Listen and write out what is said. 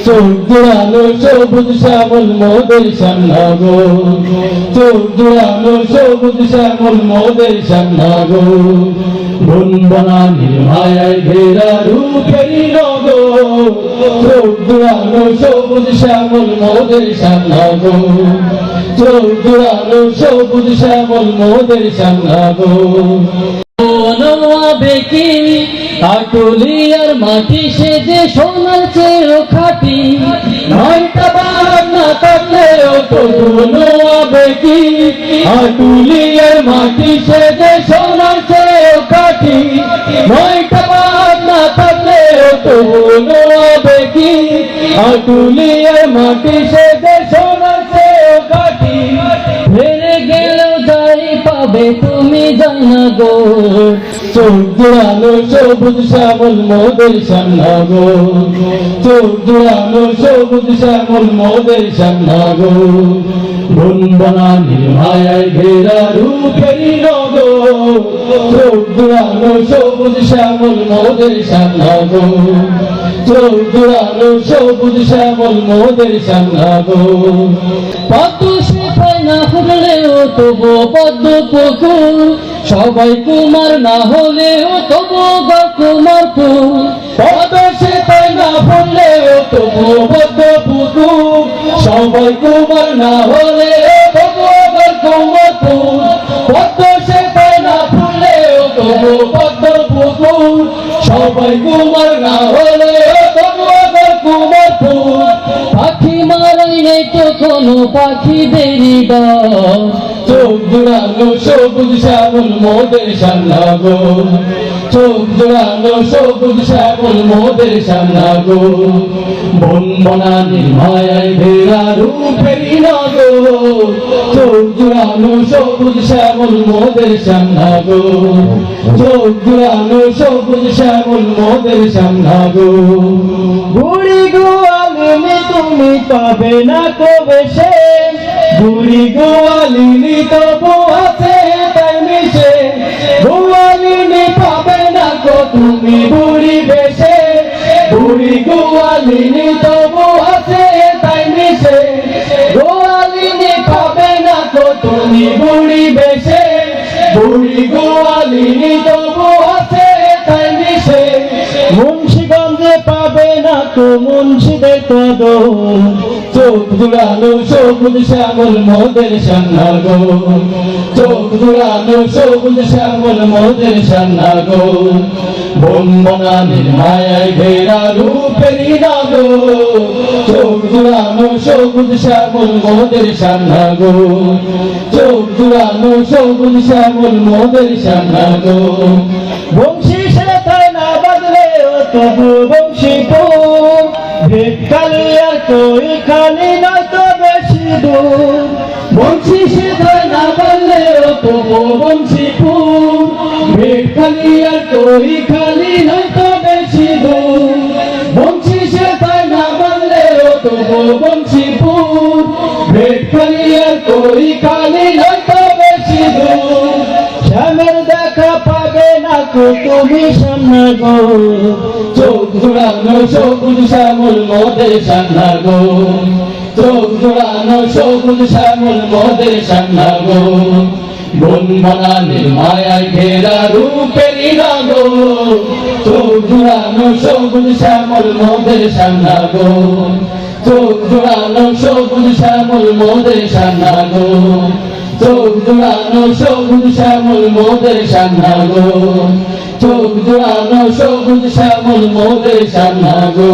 চোখ জোড়ানো সবুজ শ্যামল মোদের সান্না গো, চোখ জোড়ানো সবুজ শ্যামল মোদের সান্না গো। বন বনানীর মায়ায় ঘেরা রূপেরই নগর, চোখ জোড়ানো সবুজ শ্যামল মোদের সান্না গো, চোখ জোড়ানো সবুজ শ্যামল মোদের সান্না গো। বেকি আটুলিয়ার মাটি সে যে সোনার চেয়েও খাটি, নয়টা বার না থাকলেও তবু বেকি আটুলিয়ার মাটি সে যে সোনার চেয়েও খাটি, নয়টা বার না থাকলেও তবু বেকি আটুলিয়ার মাটি সে যে সোনার চেয়েও খাটি। হেরে গেলেও যাই পাবে তুমি জানা গো, চোখ জোড়ানো সবুজ শ্যামল মোদের সান্না গো, চোখ জোড়ানো সবুজ শ্যামল মোদের সান্না গো। বন বনানীর মায়ায় ঘেরা রূপেরই নগর, চোখ জোড়ানো সবুজ শ্যামল মোদের সান্না গো, চোখ জোড়ানো সবুজ শ্যামল মোদের সান্না গো। পদ্ম সে পায় না ফুটলেও তবু পদ্ম পুকুর, সবাই কুমার না হলেও তবু কুমার ফুল। পদ্ম সে পায় না ফুটলেও তবু পদ্ম পুকুর, সবাই কুমার না হলেও তবু কুমার ফুল। পদ্ম সে পায় না ফুটলেও তবু পদ্ম পুকুর, সবাই কুমার না হলেও তবু কুমার ফুল। পাখি মারাই নেই তো কোনো পাখিদেরই ডর, চোখ জোড়ানো সবুজ শ্যামল মোদের সান্না গো, চোখ জোড়ানো সবুজ শ্যামল মোদের সান্না গো। বন বনানীর মায়ায় ঘেরা রূপেরই নগর, চোখ জোড়ানো সবুজ শ্যামল মোদের সান্না গো, চোখ জোড়ানো সবুজ শ্যামল মোদের সান্না গো। বুড়ি গোয়ালিনী তুমি পাবে না কবে সে, বুড়ি গোয়ালিনী তবু আছে তাই মিশে, গোয়ালিনী পাবে না গো তুমি বুড়ি বেশে, বুড়ি গোয়ালিনী তবু আছে তাই মিশে, গোয়ালিনী পাবে না গো তুমি বুড়ি বেশে, বুড়ি গোয়ালিনী তবু আছে তাই মিশে। মুন্সিগঞ্জে পাবে না তো মুন্সিদের কদর, চোখ জোড়ানো সবুজ শ্যামল মোদের সান্না গো, চোখ জোড়ানো সবুজ শ্যামল মোদের সান্না গো। বন বনানীর মায়ায় ঘেরা রূপেরই নগর, চোখ জোড়ানো সবুজ শ্যামল মোদের সান্না গো, চোখ জোড়ানো সবুজ শ্যামল মোদের সান্না গো। বংশী সে তাই না বাজলেও তবু বংশীপুর, ভেটকালিয়ার কই খালি নয়তো বেশি দূর। বংশী সে তাই না বাজলেও তবু বংশীপুর, ভেটকালিয়ার কই খালি নয়তো বেশি দূর। বংশী সে তাই না বাজলেও তবু বংশীপুর, ভেটকালিয়ার কই খালি নয়তো বেশি দূর। শ্যামের দেখা পাবে না কো তুমি সান্না গো, চোখ জোড়ানো সবুজ শ্যামল মোদের সান্না গো, চোখ জোড়ানো সবুজ শ্যামল মোদের সান্না গো। বন বনানীর মায়ায় ঘেরা রূপেরই নগর, চোখ জোড়ানো সবুজ শ্যামল মোদের সান্না গো, চোখ জোড়ানো সবুজ শ্যামল মোদের সান্না গো, চোখ জোড়ানো সবুজ শ্যামল মোদের সান্না গো, চোখ জোড়ানো সবুজ শ্যামল মোদের সান্না গো।